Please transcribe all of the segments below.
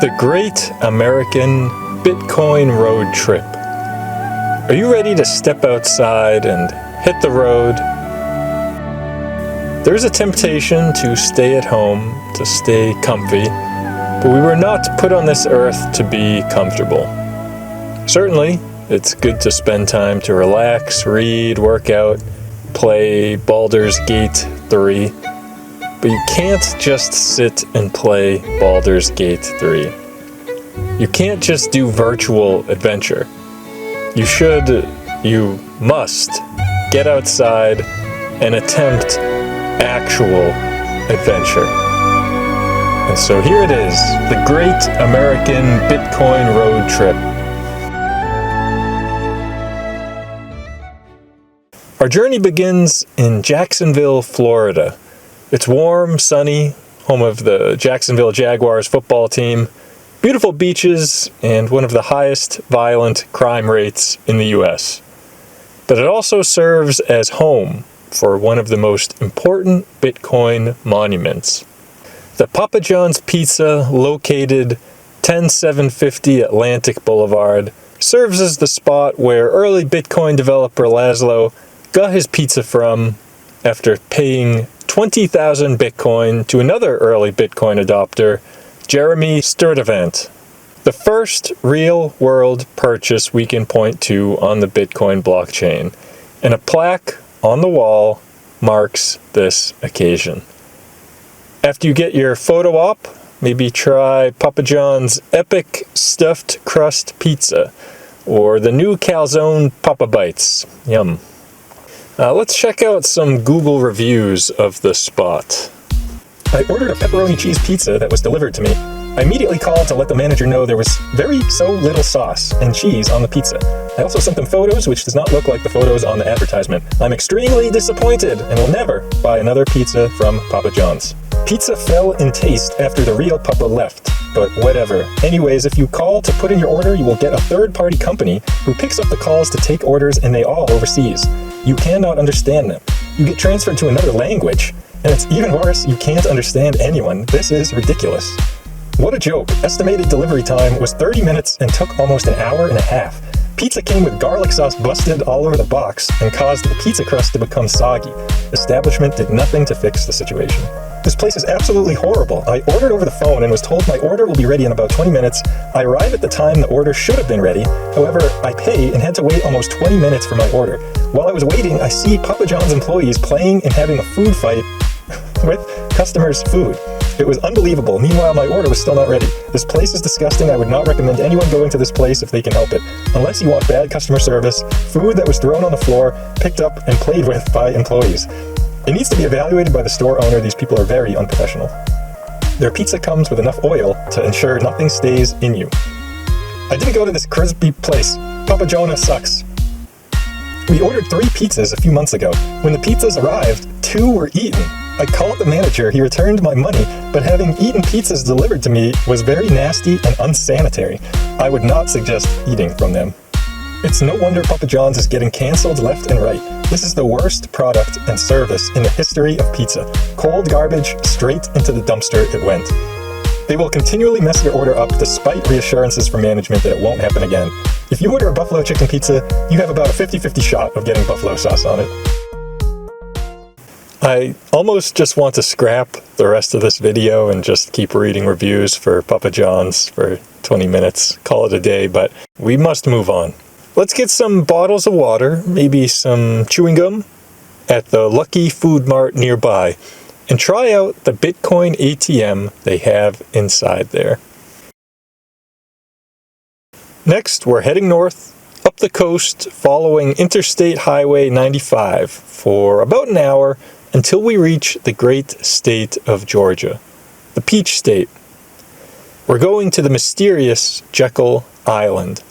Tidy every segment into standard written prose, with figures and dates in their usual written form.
The Great American Bitcoin Road Trip. Are you ready to step outside and hit the road? There's a temptation to stay at home, to stay comfy, but we were not put on this earth to be comfortable. Certainly, it's good to spend time to relax, read, work out, play Baldur's Gate 3, but you can't just sit and play Baldur's Gate 3. You can't just do virtual adventure. You must get outside and attempt actual adventure. And so here it is, the Great American Bitcoin Road Trip. Our journey begins in Jacksonville, Florida. It's warm, sunny, home of the Jacksonville Jaguars football team, beautiful beaches, and one of the highest violent crime rates in the U.S. But it also serves as home for one of the most important Bitcoin monuments. The Papa John's Pizza, located 10750 Atlantic Boulevard, serves as the spot where early Bitcoin developer Laszlo got his pizza from after paying 20,000 Bitcoin to another early Bitcoin adopter, Jeremy Sturtevant. The first real-world purchase we can point to on the Bitcoin blockchain, and a plaque on the wall marks this occasion. After you get your photo op, maybe try Papa John's Epic Stuffed Crust Pizza, or the new Calzone Papa Bites. Yum. Let's check out some Google reviews of the spot. I ordered a pepperoni cheese pizza that was delivered to me. I immediately called to let the manager know there was so little sauce and cheese on the pizza. I also sent them photos, which does not look like the photos on the advertisement. I'm extremely disappointed and will never buy another pizza from Papa John's. Pizza fell in taste after the real Papa left, but whatever. Anyways, if you call to put in your order, you will get a third-party company who picks up the calls to take orders, and they all overseas. You cannot understand them. You get transferred to another language, and it's even worse, you can't understand anyone. This is ridiculous. What a joke. Estimated delivery time was 30 minutes and took almost an hour and a half. Pizza came with garlic sauce busted all over the box and caused the pizza crust to become soggy. Establishment did nothing to fix the situation. This place is absolutely horrible. I ordered over the phone and was told my order will be ready in about 20 minutes. I arrive at the time the order should have been ready. However, I pay and had to wait almost 20 minutes for my order. While I was waiting, I see Papa John's employees playing and having a food fight with customers' food. It was unbelievable. Meanwhile, my order was still not ready. This place is disgusting. I would not recommend anyone going to this place if they can help it. Unless you want bad customer service, food that was thrown on the floor, picked up, and played with by employees. It needs to be evaluated by the store owner. These people are very unprofessional. Their pizza comes with enough oil to ensure nothing stays in you. I didn't go to this crispy place. Papa Jonah sucks. We ordered 3 pizzas a few months ago. When the pizzas arrived, 2 were eaten. I called the manager, he returned my money, but having eaten pizzas delivered to me was very nasty and unsanitary. I would not suggest eating from them. It's no wonder Papa John's is getting canceled left and right. This is the worst product and service in the history of pizza. Cold garbage, straight into the dumpster it went. They will continually mess your order up despite reassurances from management that it won't happen again. If you order a buffalo chicken pizza, you have about a 50-50 shot of getting buffalo sauce on it. I almost just want to scrap the rest of this video and just keep reading reviews for Papa John's for 20 minutes, call it a day, but we must move on. Let's get some bottles of water, maybe some chewing gum at the Lucky Food Mart nearby, and try out the Bitcoin ATM they have inside there. Next, we're heading north, up the coast, following Interstate Highway 95 for about an hour until we reach the great state of Georgia, the Peach State. We're going to the mysterious Jekyll Island.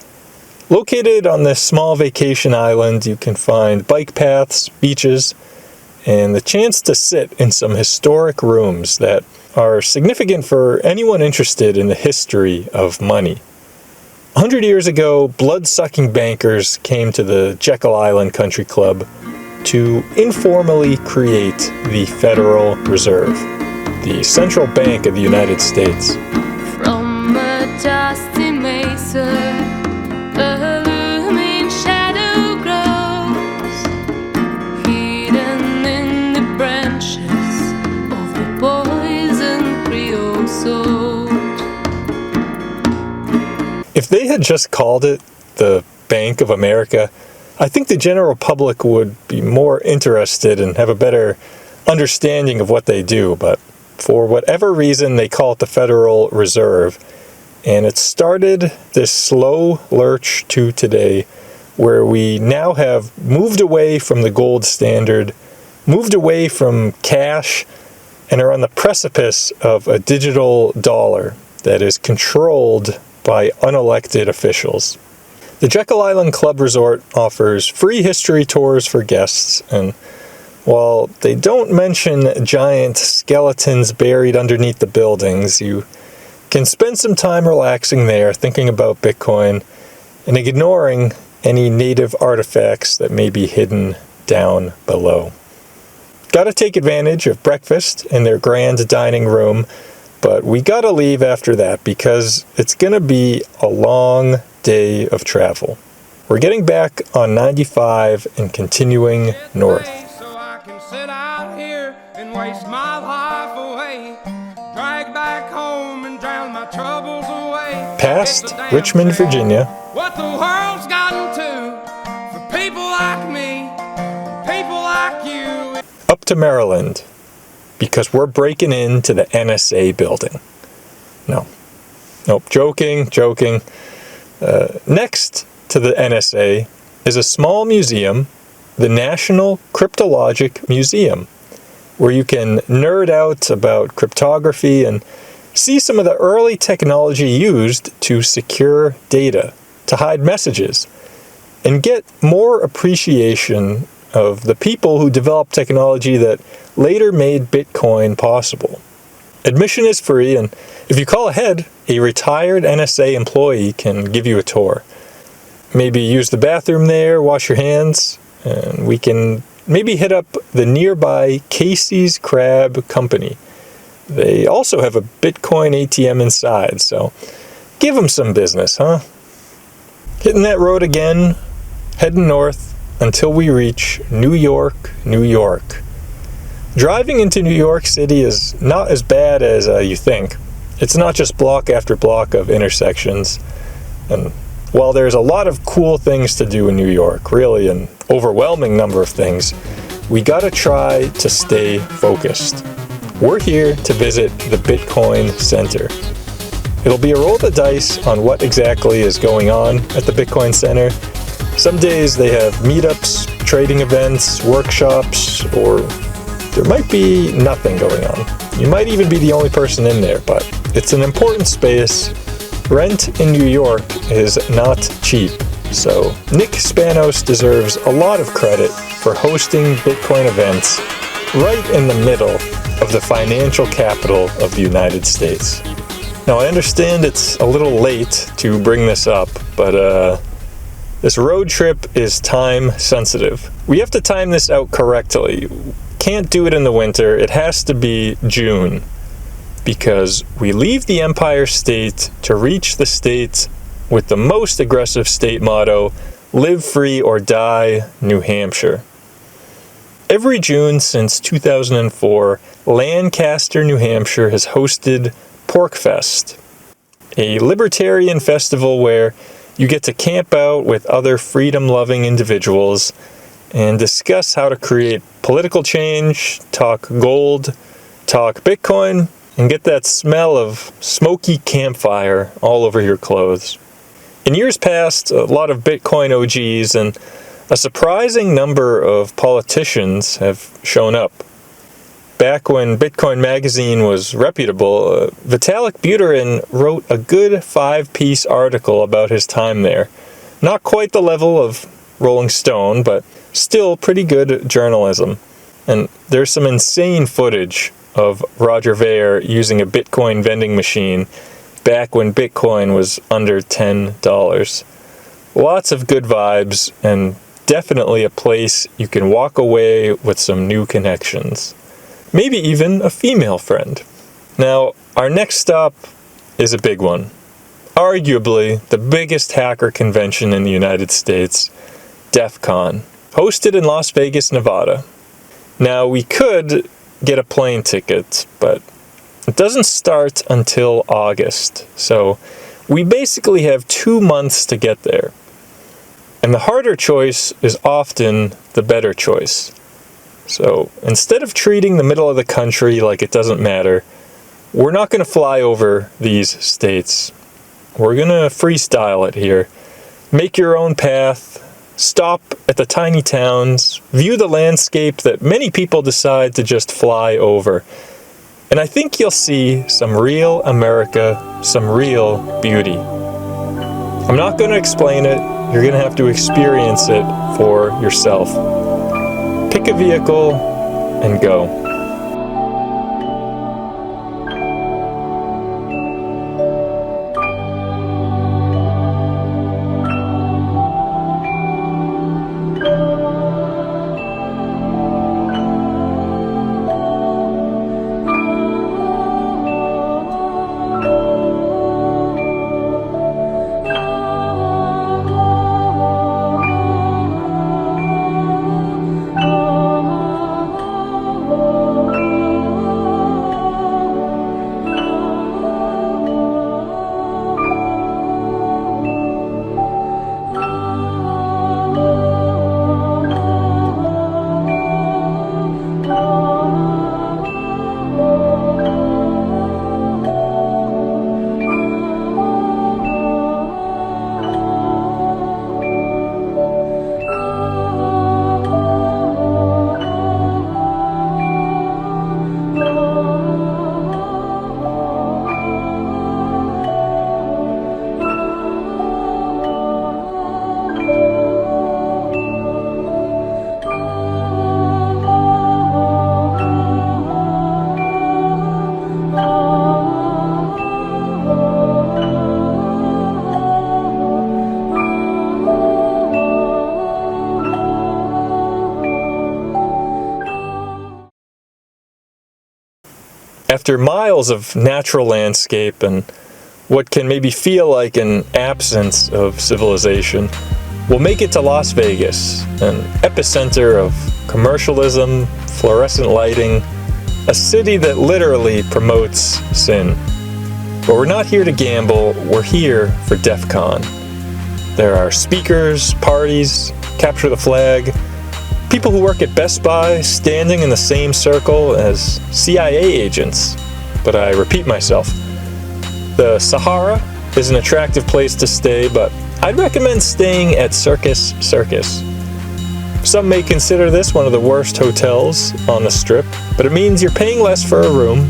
Located on this small vacation island, you can find bike paths, beaches, and the chance to sit in some historic rooms that are significant for anyone interested in the history of money. 100 years ago, blood-sucking bankers came to the Jekyll Island Country Club to informally create the Federal Reserve, the central bank of the United States. From a dusty mesa, a looming shadow grows, hidden in the branches of the poison creosote. If they had just called it the Bank of America, I think the general public would be more interested and have a better understanding of what they do, but for whatever reason they call it the Federal Reserve, and it started this slow lurch to today where we now have moved away from the gold standard, moved away from cash, and are on the precipice of a digital dollar that is controlled by unelected officials. The Jekyll Island Club Resort offers free history tours for guests, and while they don't mention giant skeletons buried underneath the buildings, you can spend some time relaxing there, thinking about Bitcoin, and ignoring any native artifacts that may be hidden down below. Gotta take advantage of breakfast in their grand dining room, but we gotta leave after that because it's gonna be a long day of travel. We're getting back on 95 and continuing north. So I can sit out here and waste my life away, drag back home and drown my troubles away. Past Richmond, Virginia. What the world's gotten to for people like me, people like you. Up to Maryland, because we're breaking into the NSA building. Nope, joking. Next to the NSA is a small museum, the National Cryptologic Museum, where you can nerd out about cryptography and see some of the early technology used to secure data, to hide messages, and get more appreciation of the people who developed technology that later made Bitcoin possible. Admission is free, and if you call ahead, a retired NSA employee can give you a tour. Maybe use the bathroom there, wash your hands, and we can maybe hit up the nearby Casey's Crab Company. They also have a Bitcoin ATM inside, so give them some business, huh? Hitting that road again, heading north until we reach New York, New York. Driving into New York City is not as bad as you think. It's not just block after block of intersections. And while there's a lot of cool things to do in New York, really an overwhelming number of things, we gotta try to stay focused. We're here to visit the Bitcoin Center. It'll be a roll of the dice on what exactly is going on at the Bitcoin Center. Some days they have meetups, trading events, workshops, or there might be nothing going on. You might even be the only person in there, but it's an important space. Rent in New York is not cheap, so Nick Spanos deserves a lot of credit for hosting Bitcoin events right in the middle of the financial capital of the United States. Now, I understand it's a little late to bring this up, but this road trip is time sensitive. We have to time this out correctly. Can't do it in the winter. It has to be June, because we leave the Empire State to reach the state with the most aggressive state motto, live free or die, New Hampshire. Every June since 2004, Lancaster, New Hampshire has hosted PorcFest, a libertarian festival where you get to camp out with other freedom-loving individuals and discuss how to create political change, talk gold, talk Bitcoin, and get that smell of smoky campfire all over your clothes. In years past, a lot of Bitcoin OGs and a surprising number of politicians have shown up. Back when Bitcoin Magazine was reputable, Vitalik Buterin wrote a good 5-piece article about his time there. Not quite the level of Rolling Stone, but still pretty good journalism. And there's some insane footage of Roger Ver using a Bitcoin vending machine back when Bitcoin was under $10. Lots of good vibes, and definitely a place you can walk away with some new connections. Maybe even a female friend. Now, our next stop is a big one. arguably the biggest hacker convention in the United States, DEF CON, hosted in Las Vegas, Nevada. Now, we could get a plane ticket, but it doesn't start until August, so we basically have 2 months to get there. And the harder choice is often the better choice. So instead of treating the middle of the country like it doesn't matter, we're not going to fly over these states. We're going to freestyle it here. Make your own path, stop at the tiny towns, view the landscape that many people decide to just fly over. And I think you'll see some real America, some real beauty. I'm not going to explain it. You're going to have to experience it for yourself. Pick a vehicle and go. After miles of natural landscape and what can maybe feel like an absence of civilization, we'll make it to Las Vegas, an epicenter of commercialism, fluorescent lighting, a city that literally promotes sin. But we're not here to gamble, we're here for DEF CON. There are speakers, parties, capture the flag, people who work at Best Buy standing in the same circle as CIA agents. But I repeat myself. The Sahara is an attractive place to stay, but I'd recommend staying at Circus Circus. Some may consider this one of the worst hotels on the Strip, but it means you're paying less for a room,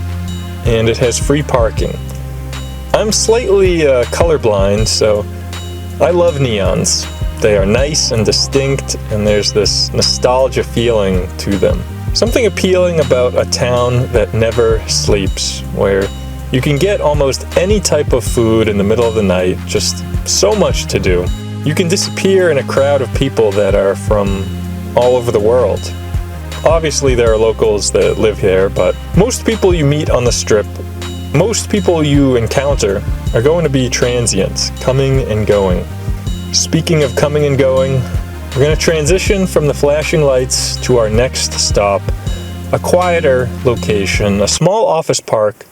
and it has free parking. I'm slightly colorblind, so I love neons. They are nice and distinct, and there's this nostalgia feeling to them. Something appealing about a town that never sleeps, where you can get almost any type of food in the middle of the night, just so much to do. You can disappear in a crowd of people that are from all over the world. Obviously there are locals that live here, but most people you meet on the Strip, most people you encounter are going to be transient, coming and going. Speaking of coming and going, we're going to transition from the flashing lights to our next stop, a quieter location, a small office park.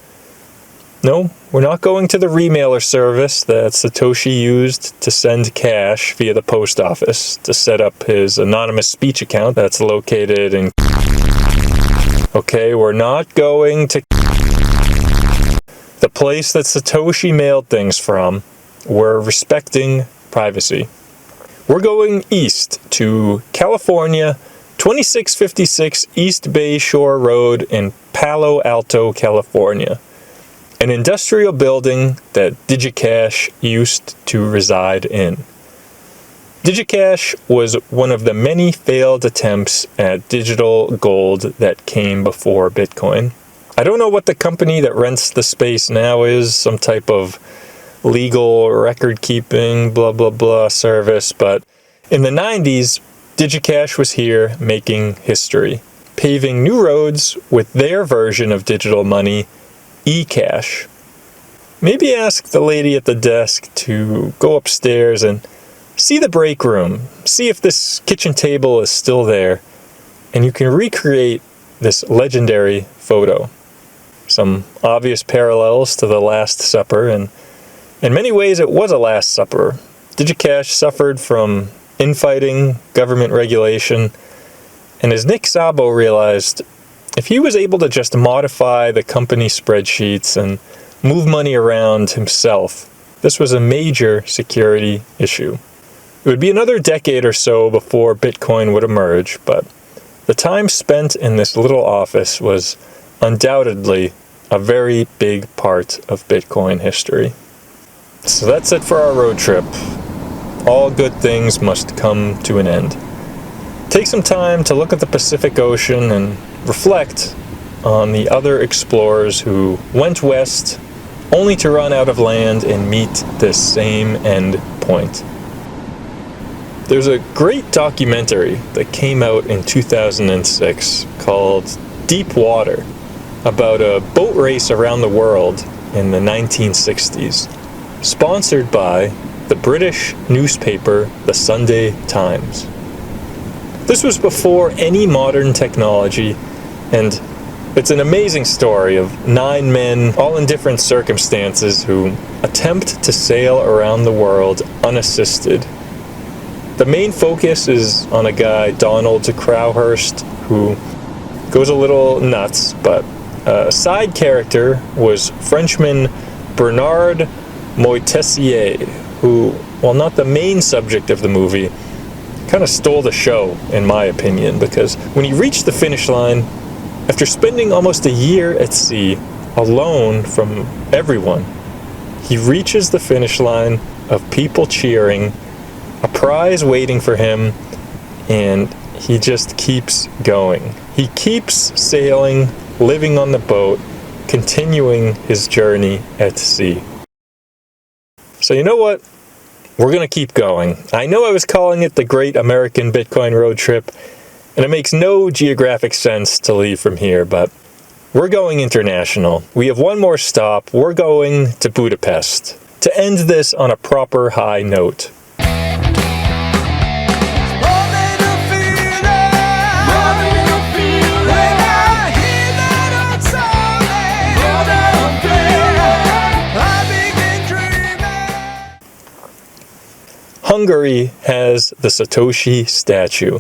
No, we're not going to the remailer service that Satoshi used to send cash via the post office to set up his anonymous speech account that's located in... Okay, we're not going to the place that Satoshi mailed things from. We're respecting privacy. We're going east to California, 2656 East Bay Shore Road in Palo Alto, California. An industrial building that DigiCash used to reside in. DigiCash was one of the many failed attempts at digital gold that came before Bitcoin. I don't know what the company that rents the space now is, some type of legal record-keeping, blah, blah, blah service, but in the 90s, DigiCash was here making history, paving new roads with their version of digital money, eCash. maybe ask the lady at the desk to go upstairs and see the break room. See if this kitchen table is still there, and you can recreate this legendary photo. Some obvious parallels to the Last Supper, and in many ways it was a Last Supper. DigiCash suffered from infighting, government regulation, and as Nick Szabo realized, if he was able to just modify the company spreadsheets and move money around himself, this was a major security issue. It would be another decade or so before Bitcoin would emerge, but the time spent in this little office was undoubtedly a very big part of Bitcoin history. So that's it for our road trip. All good things must come to an end. Take some time to look at the Pacific Ocean and reflect on the other explorers who went west only to run out of land and meet this same end point. There's a great documentary that came out in 2006 called Deep Water, about a boat race around the world in the 1960s, sponsored by the British newspaper The Sunday Times. This was before any modern technology, and it's an amazing story of 9 men, all in different circumstances, who attempt to sail around the world unassisted. The main focus is on a guy, Donald Crowhurst, who goes a little nuts, but a side character was Frenchman Bernard Moitessier, who, while not the main subject of the movie, kind of stole the show, in my opinion, because when he reached the finish line, after spending almost a year at sea, alone from everyone, he reaches the finish line of people cheering, a prize waiting for him, and he just keeps going. He keeps sailing, living on the boat, continuing his journey at sea. So you know what? We're going to keep going. I know I was calling it the Great American Bitcoin Road Trip, and it makes no geographic sense to leave from here, but we're going international. We have one more stop. We're going to Budapest to end this on a proper high note. Hungary has the Satoshi statue,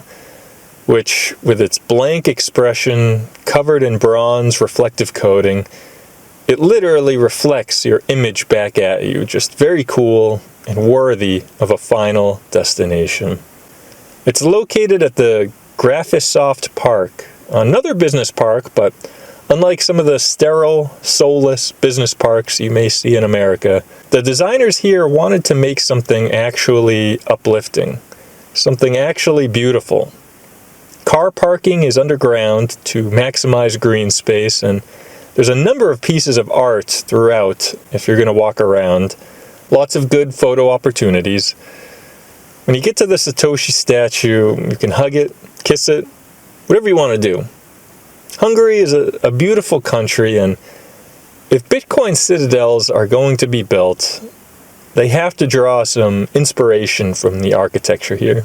which, with its blank expression, covered in bronze reflective coating, it literally reflects your image back at you. Just very cool and worthy of a final destination. It's located at the Graphisoft Park, another business park, but unlike some of the sterile, soulless business parks you may see in America, the designers here wanted to make something actually uplifting, something actually beautiful. Car parking is underground to maximize green space, and there's a number of pieces of art throughout if you're going to walk around. Lots of good photo opportunities. When you get to the Satoshi statue, you can hug it, kiss it, whatever you want to do. Hungary is a beautiful country, and if Bitcoin citadels are going to be built, they have to draw some inspiration from the architecture here.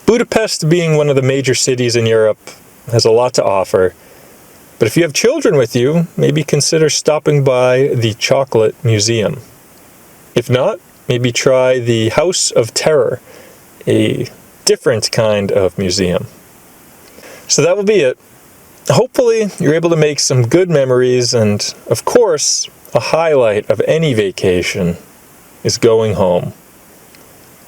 Budapest, being one of the major cities in Europe, has a lot to offer, but if you have children with you, maybe consider stopping by the Chocolate Museum. If not, maybe try the House of Terror, a different kind of museum. So that will be it. Hopefully, you're able to make some good memories, and of course, a highlight of any vacation is going home.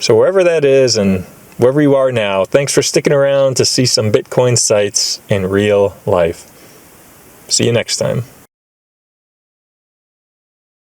So wherever that is and wherever you are now, thanks for sticking around to see some Bitcoin sites in real life. See you next time.